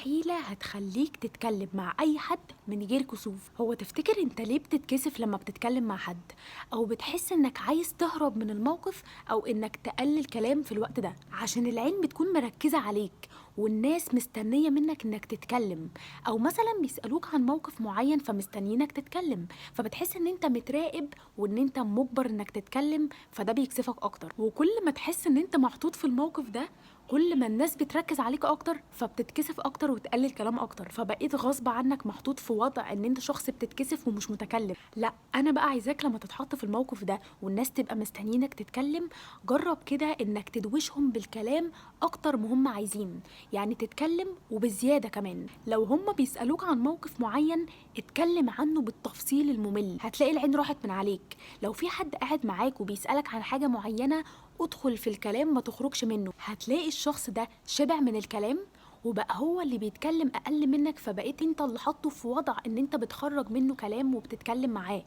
حيلة هتخليك تتكلم مع أي حد من غير كسوف. هو تفتكر انت ليه بتتكسف لما بتتكلم مع حد؟ أو بتحس انك عايز تهرب من الموقف، أو انك تقلل كلام في الوقت ده؟ عشان العين بتكون مركزة عليك والناس مستنية منك انك تتكلم، أو مثلا بيسألوك عن موقف معين فمستنيينك تتكلم، فبتحس ان انت متراقب وان انت مجبر انك تتكلم، فده بيكسفك أكتر. وكل ما تحس ان انت محطوط في الموقف ده، كل ما الناس بتركز عليك اكتر فبتتكسف اكتر وتقلل كلام اكتر، فبقيت غصب عنك محطوط في وضع ان انت شخص بتتكسف ومش متكلم. لا، انا بقى عايزاك لما تتحط في الموقف ده والناس تبقى مستنيينك تتكلم، جرب كده انك تدوشهم بالكلام اكتر ما هم عايزين. يعني تتكلم وبزيادة كمان. لو هم بيسألوك عن موقف معين، اتكلم عنه بالتفصيل الممل، هتلاقي العين راحت من عليك. لو في حد قاعد معاك وبيسألك عن حاجة معينة، ادخل في الكلام ما تخرجش منه، هتلاقي الشخص ده شبع من الكلام وبقى هو اللي بيتكلم اقل منك، فبقيت انت اللي حاطه في وضع ان انت بتخرج منه كلام وبتتكلم معاه.